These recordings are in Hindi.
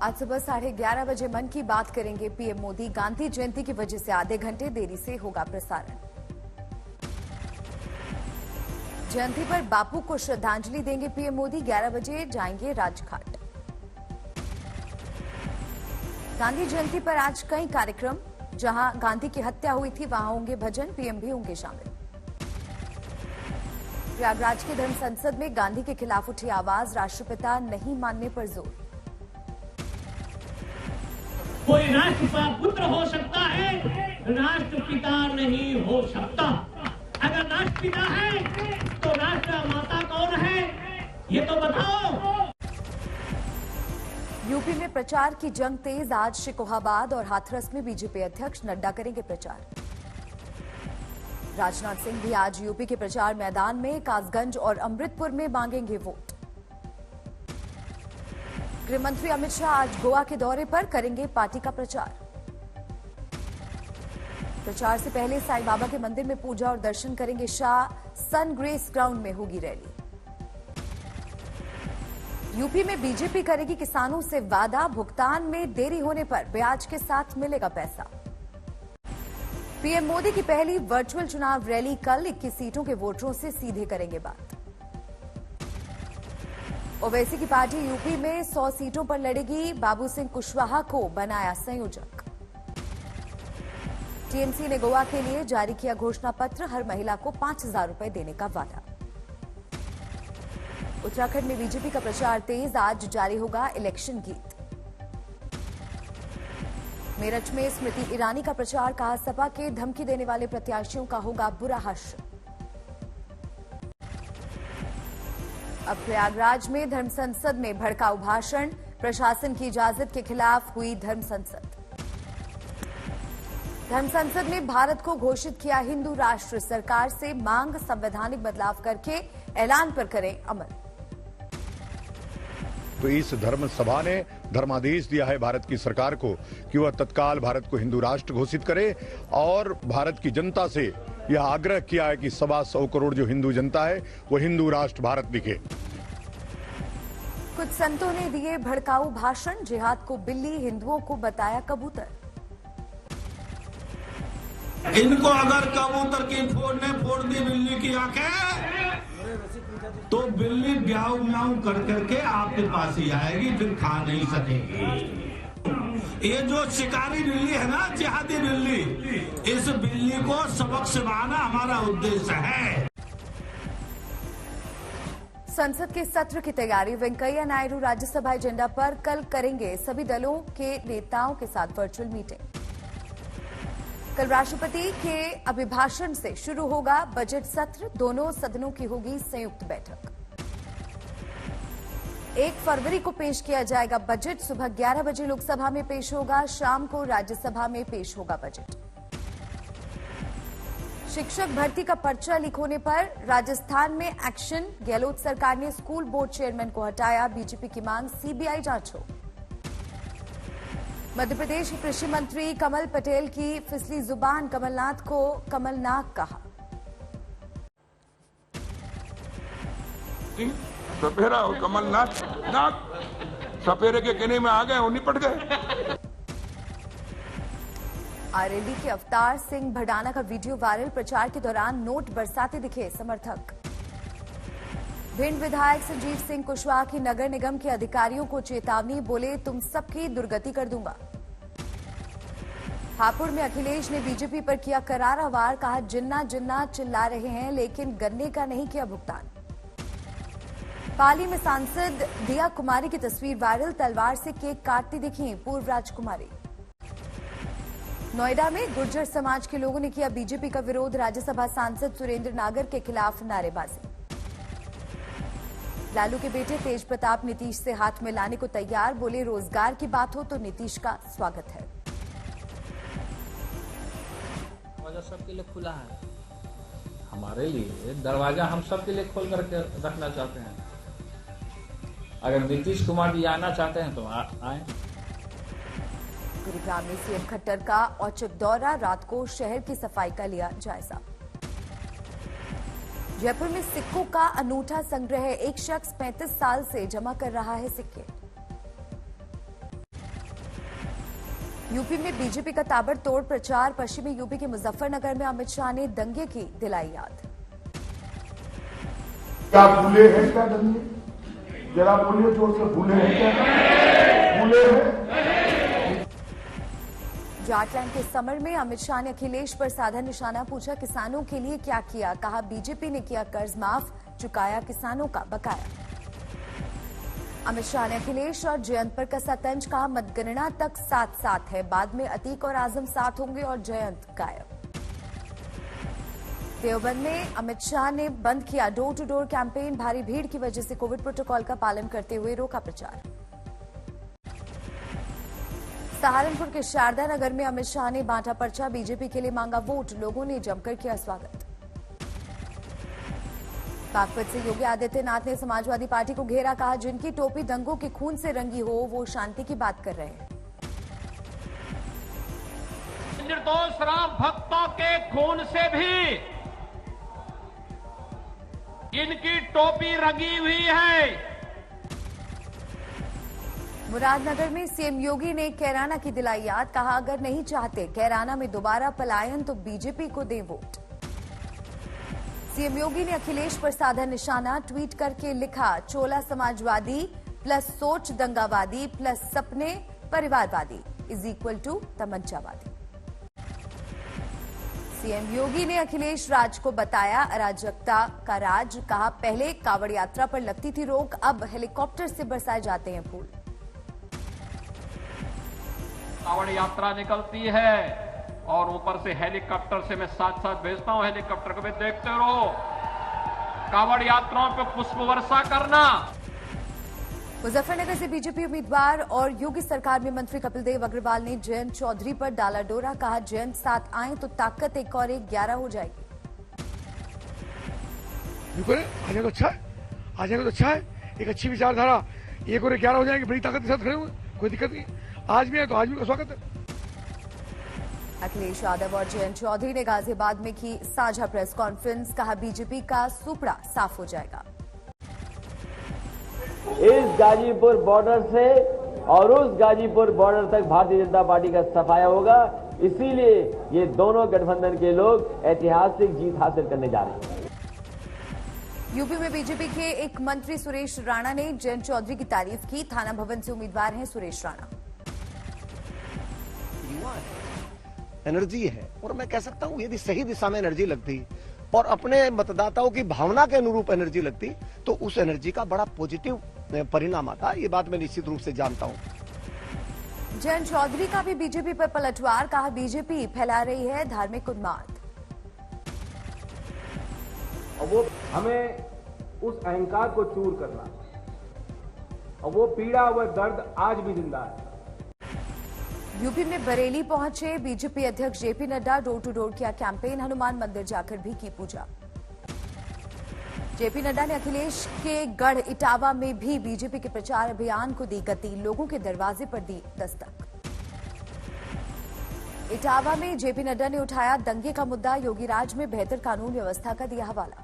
आज सुबह 11:30 बजे मन की बात करेंगे पीएम मोदी। गांधी जयंती की वजह से आधे घंटे देरी से होगा प्रसारण। जयंती पर बापू को श्रद्धांजलि देंगे पीएम मोदी। 11 बजे जाएंगे राजघाट। गांधी जयंती पर आज कई कार्यक्रम। जहां गांधी की हत्या हुई थी वहां होंगे भजन, पीएम भी होंगे शामिल। प्रयागराज के धर्म संसद में गांधी के खिलाफ उठी आवाज, राष्ट्रपिता नहीं मानने पर जोर। कोई राष्ट्र का पुत्र हो सकता है, राष्ट्रपिता नहीं हो सकता। अगर राष्ट्रपिता है तो राष्ट्र माता कौन है, ये तो बताओ। यूपी में प्रचार की जंग तेज। आज शिकोहाबाद और हाथरस में बीजेपी अध्यक्ष नड्डा करेंगे प्रचार। राजनाथ सिंह भी आज यूपी के प्रचार मैदान में कासगंज और अमृतपुर में मांगेंगे वोट। गृह मंत्री अमित शाह आज गोवा के दौरे पर करेंगे पार्टी का प्रचार। प्रचार से पहले साईं बाबा के मंदिर में पूजा और दर्शन करेंगे शाह। सन ग्रेस ग्राउंड में होगी रैली। यूपी में बीजेपी करेगी किसानों से वादा, भुगतान में देरी होने पर ब्याज के साथ मिलेगा पैसा। पीएम मोदी की पहली वर्चुअल चुनाव रैली कल। 21 सीटों के वोटरों से सीधे करेंगे बात। ओवैसी की पार्टी यूपी में 100 सीटों पर लड़ेगी। बाबू सिंह कुशवाहा को बनाया संयोजक। टीएमसी ने गोवा के लिए जारी किया घोषणा पत्र। हर महिला को 5,000 रुपए देने का वादा। उत्तराखंड में बीजेपी का प्रचार तेज। आज जारी होगा इलेक्शन गीत। मेरठ में स्मृति ईरानी का प्रचार। कहा, सपा के धमकी देने वाले प्रत्याशियों का होगा बुरा हाश्य। अब प्रयागराज में धर्म संसद में भड़काऊ भाषण। प्रशासन की इजाजत के खिलाफ हुई धर्म संसद। धर्म संसद में भारत को घोषित किया हिंदू राष्ट्र। सरकार से मांग, संवैधानिक बदलाव करके ऐलान पर करें अमल। तो इस धर्म सभा ने धर्मादेश दिया है भारत की सरकार को कि वह तत्काल भारत को हिंदू राष्ट्र घोषित करे और भारत की जनता से यह आग्रह किया है कि 125 करोड़ जो हिंदू जनता है वो हिंदू राष्ट्र भारत दिखे। कुछ संतों ने दिए भड़काऊ भाषण। जिहाद को बिल्ली, हिंदुओं को बताया कबूतर। इनको अगर कबूतर की फोड़ दी बिल्ली की आंखें तो बिल्ली ब्याऊ म्याऊ कर करके आपके पास ही आएगी, फिर खा नहीं सकेगी। ये जो शिकारी बिल्ली है ना, जिहादी बिल्ली, इस बिल्ली को सबक सिखाना हमारा उद्देश्य है। संसद के सत्र की तैयारी। वेंकैया नायडू राज्यसभा एजेंडा पर कल करेंगे सभी दलों के नेताओं के साथ वर्चुअल मीटिंग। कल राष्ट्रपति के अभिभाषण से शुरू होगा बजट सत्र। दोनों सदनों की होगी संयुक्त बैठक। 1 फरवरी को पेश किया जाएगा बजट। सुबह 11 बजे लोकसभा में पेश होगा। शाम को राज्यसभा में पेश होगा बजट। शिक्षक भर्ती का पर्चा लीक होने पर राजस्थान में एक्शन। गहलोत सरकार ने स्कूल बोर्ड चेयरमैन को हटाया। बीजेपी की मांग, सीबीआई जांच हो। मध्य प्रदेश के कृषि मंत्री कमल पटेल की फिसली जुबान। कमलनाथ को कमलनाक कहा। सपेरा और कमलनाथ नाक सपेरे के कहने में आ गए और निपट गए। आरएलडी के अवतार सिंह भडाना का वीडियो वायरल। प्रचार के दौरान नोट बरसाते दिखे समर्थक। भिंड विधायक संजीव सिंह कुशवाहा की नगर निगम के अधिकारियों को चेतावनी। बोले, तुम सबकी दुर्गति कर दूंगा। हापुड़ में अखिलेश ने बीजेपी पर किया करारा वार। कहा, जिन्ना जिन्ना चिल्ला रहे हैं लेकिन गन्ने का नहीं किया भुगतान। पाली में सांसद दिया कुमारी की तस्वीर वायरल। तलवार से केक काटती दिखी पूर्व राजकुमारी। नोएडा में गुर्जर समाज के लोगों ने किया बीजेपी का विरोध। राज्यसभा सांसद सुरेंद्र नागर के खिलाफ नारेबाजी। लालू के बेटे तेज प्रताप नीतीश से हाथ मिलाने को तैयार। बोले, रोजगार की बात हो तो नीतीश का स्वागत है। दरवाजा सबके लिए खुला है। हमारे लिए दरवाजा हम सबके लिए खोल करके रखना चाहते हैं। अगर नीतीश कुमार जी आना चाहते हैं तो आए। गुरुग्राम में सीएम खट्टर का औचक दौरा। रात को शहर की सफाई का लिया जायजा। जयपुर में सिक्कों का अनूठा संग्रह। एक शख्स 35 साल से जमा कर रहा है सिक्के। यूपी में बीजेपी का ताबड़तोड़ प्रचार। पश्चिमी यूपी के मुजफ्फरनगर में अमित शाह ने दंगे की दिलाई याद। क्या भूले हैं क्या दंगे? जरा बोलिए जोर से, भूले हैं क्या? भूले हैं? जाटलैंड के समर में अमित शाह ने अखिलेश पर साधा निशाना। पूछा किसानों के लिए क्या किया, कहा बीजेपी ने किया कर्ज माफ, चुकाया किसानों का बकाया। अमित शाह ने अखिलेश और जयंत पर कसा तंज। कहा मतगणना तक साथ साथ है, बाद में अतीक और आजम साथ होंगे और जयंत गायब। देवबंद में अमित शाह ने बंद किया डोर टू डोर कैंपेन। भारी भीड़ की वजह से कोविड प्रोटोकॉल का पालन करते हुए रोका प्रचार। सहारनपुर के शारदा नगर में अमित शाह ने बांटा पर्चा। बीजेपी के लिए मांगा वोट, लोगों ने जमकर किया स्वागत। बागपत से योगी आदित्यनाथ ने समाजवादी पार्टी को घेरा। कहा जिनकी टोपी दंगों के खून से रंगी हो वो शांति की बात कर रहे हैं। निर्दोष राम भक्तों के खून से भी इनकी टोपी रंगी हुई है। मुरादनगर में सीएम योगी ने कैराना की दिलाई याद। कहा अगर नहीं चाहते कैराना में दोबारा पलायन तो बीजेपी को दें वोट। सीएम योगी ने अखिलेश पर साधा निशाना। ट्वीट करके लिखा चोला समाजवादी प्लस सोच दंगावादी प्लस सपने परिवारवादी इज इक्वल टू तमंचावादी। सीएम योगी ने अखिलेश राज को बताया अराजकता का राज। कहा पहले कांवड़ यात्रा पर लगती थी रोक, अब हेलीकॉप्टर से बरसाए जाते हैं फूल। कांवड़ यात्रा निकलती है और ऊपर से हेलीकॉप्टर से मैं साथ साथ भेजता हूं, हेलीकॉप्टर को भी देखते रहो। कांवड़ यात्राओं पे पुष्प वर्षा करना। मुजफ्फरनगर से बीजेपी उम्मीदवार और योगी सरकार में मंत्री कपिल देव अग्रवाल ने जयंत चौधरी पर डाला डोरा। कहा जयंत साथ आए तो ताकत एक और 11 हो जाएगी। आ जाएगा तो अच्छा है, आ जाएगा तो अच्छा है। एक अच्छी विचारधारा, 1 और 11 हो जाएंगे, बड़ी ताकत के साथ खड़े हुए, कोई दिक्कत नहीं। आज भी है तो आज भी का स्वागत है। अखिलेश यादव और जयंत चौधरी ने गाजियाबाद में की साझा प्रेस कॉन्फ्रेंस। कहा बीजेपी का सुपड़ा साफ हो जाएगा। इस गाजीपुर बॉर्डर से और उस गाजीपुर बॉर्डर तक भारतीय जनता पार्टी का सफाया होगा। इसीलिए ये दोनों गठबंधन के लोग ऐतिहासिक जीत हासिल करने जा रहे हैं। यूपी में बीजेपी के एक मंत्री सुरेश राणा ने जयंत चौधरी की तारीफ की। थाना भवन से उम्मीदवार हैं सुरेश राणा। एनर्जी है और मैं कह सकता हूं यदि सही दिशा में एनर्जी लगती और अपने मतदाताओं की भावना के अनुरूप एनर्जी लगती तो उस एनर्जी का बड़ा पॉजिटिव परिणाम आता। ये बात मैं निश्चित रूप से जानता हूं। जयंत चौधरी का भी बीजेपी पर पलटवार। कहा बीजेपी फैला रही है धार्मिक उन्माद। और वो हमें उस अहंकार को चूर करना, और वो पीड़ा व दर्द आज भी जिंदा है। यूपी में बरेली पहुंचे बीजेपी अध्यक्ष JP Nadda. Door to door किया कैंपेन। हनुमान मंदिर जाकर भी की पूजा। जेपी नड्डा ने अखिलेश के गढ़ इटावा में भी बीजेपी के प्रचार अभियान को दी गति। लोगों के दरवाजे पर दी दस्तक। इटावा में जेपी नड्डा ने उठाया दंगे का मुद्दा। योगी राज में बेहतर कानून व्यवस्था का दिया हवाला।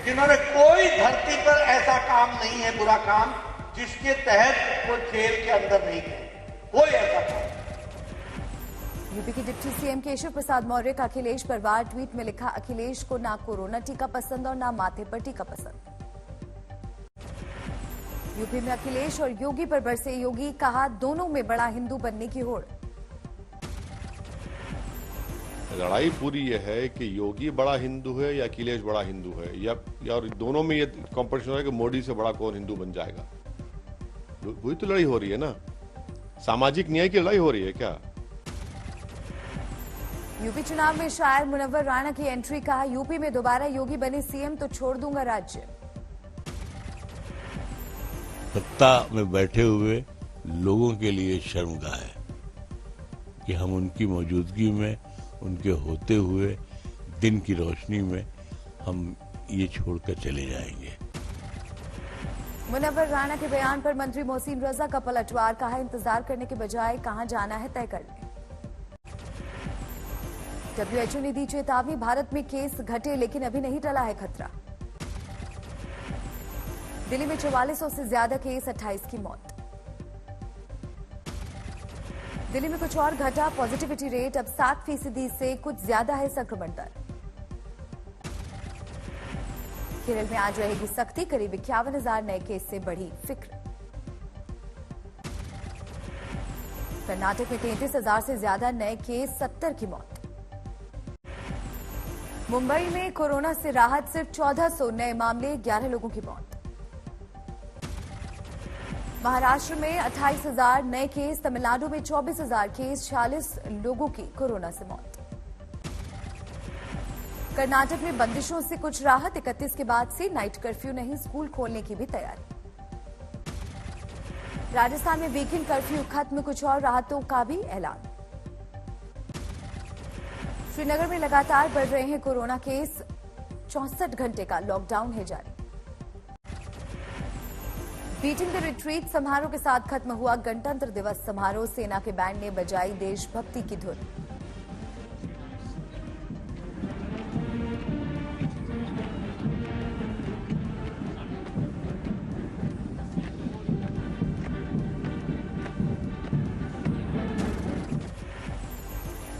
जिन्होंने कोई धरती पर ऐसा काम नहीं है, बुरा काम, जिसके तहत वो जेल के अंदर नहीं गए, कोई ऐसा काम। यूपी के डिप्टी सीएम केशव प्रसाद मौर्य का अखिलेश पर वार। ट्वीट में लिखा अखिलेश को ना कोरोना टीका पसंद और ना माथे पर टीका पसंद। यूपी में अखिलेश और योगी पर बरसे योगी। कहा दोनों में बड़ा हिंदू बनने की होड़। लड़ाई पूरी यह है कि योगी बड़ा हिंदू है या अखिलेश बड़ा हिंदू है, या और दोनों में ये कॉम्पिटिशन है कि मोदी से बड़ा कौन हिंदू बन जाएगा। वही तो लड़ाई हो रही है ना, सामाजिक न्याय की लड़ाई हो रही है क्या। यूपी चुनाव में शायर मुनव्वर राणा की एंट्री। कहा यूपी में दोबारा योगी बने सीएम तो छोड़ दूंगा राज्य। सत्ता में बैठे हुए लोगों के लिए शर्मगाह है कि हम उनकी मौजूदगी में, उनके होते हुए दिन की रोशनी में हम ये छोड़कर चले जाएंगे। मुनव्वर राणा के बयान पर मंत्री मोहसिन रजा का पलटवार। कहा इंतजार करने के बजाय कहां जाना है तय कर लें। WHO ने दी चेतावनी। भारत में केस घटे लेकिन अभी नहीं टला है खतरा। दिल्ली में 4400 से ज्यादा केस, 28 की मौत। दिल्ली में कुछ और घटा, पॉजिटिविटी रेट अब 7% से कुछ ज्यादा है संक्रमण दर। केरल में आज रहेगी सख्ती, करीब 51,000 नए केस से बढ़ी फिक्र। कर्नाटक में 33,000 से ज्यादा नए केस, 70 की मौत। मुंबई में कोरोना से राहत, सिर्फ 1400 नए मामले, 11 लोगों की मौत। महाराष्ट्र में 28,000 नए केस, तमिलनाडु में 24,000 केस, 46 लोगों की कोरोना से मौत। कर्नाटक में बंदिशों से कुछ राहत, 31 के बाद से नाइट कर्फ्यू नहीं, स्कूल खोलने की भी तैयारी। राजस्थान में वीकेंड कर्फ्यू खत्म, कुछ और राहतों का भी ऐलान। श्रीनगर में लगातार बढ़ रहे हैं कोरोना केस, 64 घंटे का लॉकडाउन है जारी। बीटिंग द रिट्रीट समारोह के साथ खत्म हुआ गणतंत्र दिवस समारोह, सेना के बैंड ने बजाई देशभक्ति की धुन।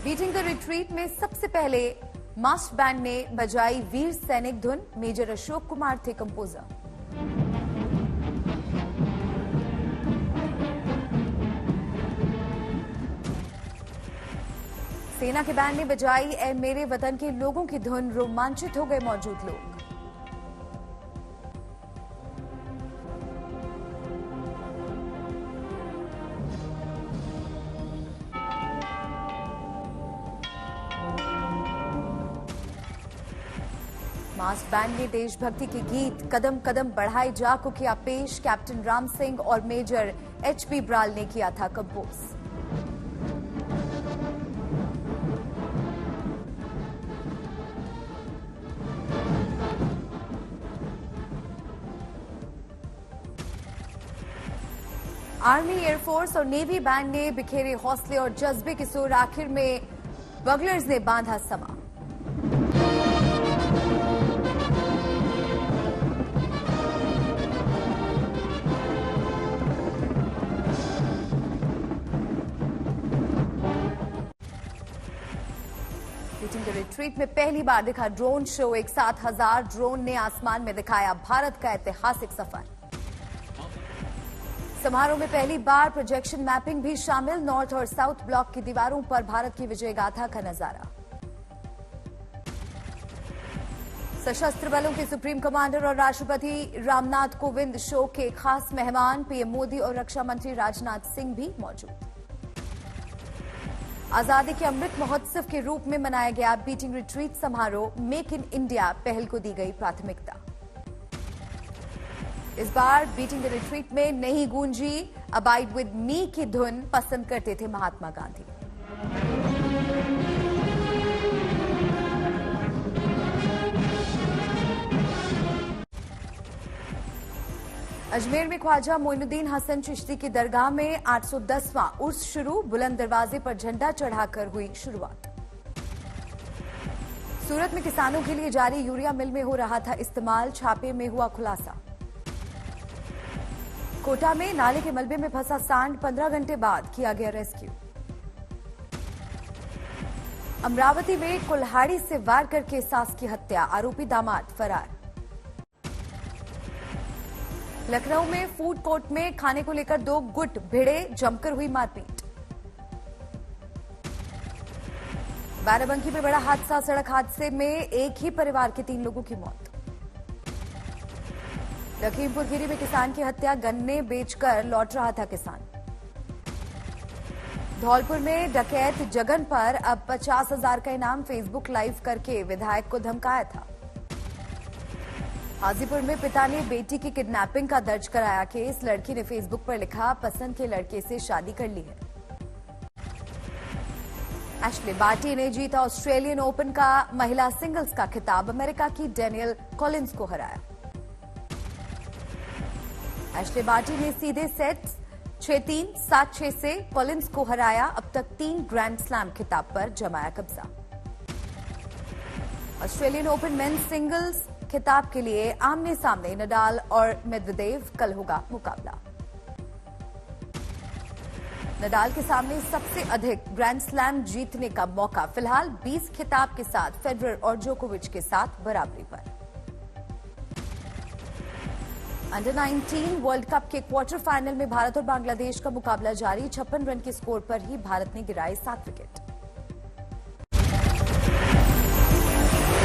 बीटिंग द रिट्रीट में सबसे पहले मास्ट बैंड ने बजाई वीर सैनिक धुन, मेजर अशोक कुमार थे कंपोजर। सेना के बैंड ने बजाई ए मेरे वतन के लोगों की धुन, रोमांचित हो गए मौजूद लोग। मास्ट बैंड ने देशभक्ति के गीत कदम कदम बढ़ाए जा को किया पेश, कैप्टन राम सिंह और मेजर HP ब्राल ने किया था कंपोज। आर्मी, एयरफोर्स और नेवी बैंड ने बिखेरे हौसले और जज्बे के सुर, आखिर में बगलर्स ने बांधा समा। बीटिंग द रिट्रीट में पहली बार दिखा ड्रोन शो, एक साथ 1000 ड्रोन ने आसमान में दिखाया भारत का ऐतिहासिक सफर। समारोह में पहली बार प्रोजेक्शन मैपिंग भी शामिल, नॉर्थ और साउथ ब्लॉक की दीवारों पर भारत की विजय गाथा का नजारा। सशस्त्र बलों के सुप्रीम कमांडर और राष्ट्रपति रामनाथ कोविंद शो के खास मेहमान, पीएम मोदी और रक्षा मंत्री राजनाथ सिंह भी मौजूद। आजादी के अमृत महोत्सव के रूप में मनाया गया बीटिंग रिट्रीट समारोह, मेक इन इंडिया पहल को दी गई प्राथमिकता। इस बार बीटिंग द रिट्रीट में नहीं गूंजी अबाइड विद मी की धुन, पसंद करते थे महात्मा गांधी। अजमेर में ख्वाजा मोइनुद्दीन हसन चिश्ती की दरगाह में 810वां उर्स शुरू, बुलंद दरवाजे पर झंडा चढ़ाकर हुई शुरुआत। सूरत में किसानों के लिए जारी यूरिया मिल में हो रहा था इस्तेमाल, छापे में हुआ खुलासा। कोटा में नाले के मलबे में फंसा सांड, 15 घंटे बाद किया गया रेस्क्यू। अमरावती में कुल्हाड़ी से वार करके सास की हत्या, आरोपी दामाद फरार। लखनऊ में फूड कोर्ट में खाने को लेकर 2 गुट भिड़े, जमकर हुई मारपीट। बाराबंकी में बड़ा हादसा, सड़क हादसे में एक ही परिवार के 3 लोगों की मौत। लखीमपुर खीरी में किसान की हत्या, गन्ने बेचकर लौट रहा था किसान। धौलपुर में डकैत जगन पर अब 50,000 का इनाम, फेसबुक लाइव करके विधायक को धमकाया था। हाजीपुर में पिता ने बेटी की किडनैपिंग का दर्ज कराया केस, लड़की ने फेसबुक पर लिखा पसंद के लड़के से शादी कर ली है। एशले बार्टी ने जीता ऑस्ट्रेलियन ओपन का महिला सिंगल्स का खिताब, अमेरिका की डेनियल कॉलिंस को हराया। एशले बार्टी ने सीधे सेट्स 6-3, 7-6 से कॉलिंस को हराया, अब तक 3 ग्रैंड स्लैम खिताब पर जमाया कब्जा। ऑस्ट्रेलियन ओपन मेंस सिंगल्स खिताब के लिए आमने सामने नडाल और मेदवेदेव, कल होगा मुकाबला। नडाल के सामने सबसे अधिक ग्रैंड स्लैम जीतने का मौका। फिलहाल 20 खिताब के साथ फेडरर और जोकोविच के साथ बराबरी पर। अंडर 19 वर्ल्ड कप के क्वार्टर फाइनल में भारत और बांग्लादेश का मुकाबला जारी। 56 रन के स्कोर पर ही भारत ने गिराए 7 विकेट।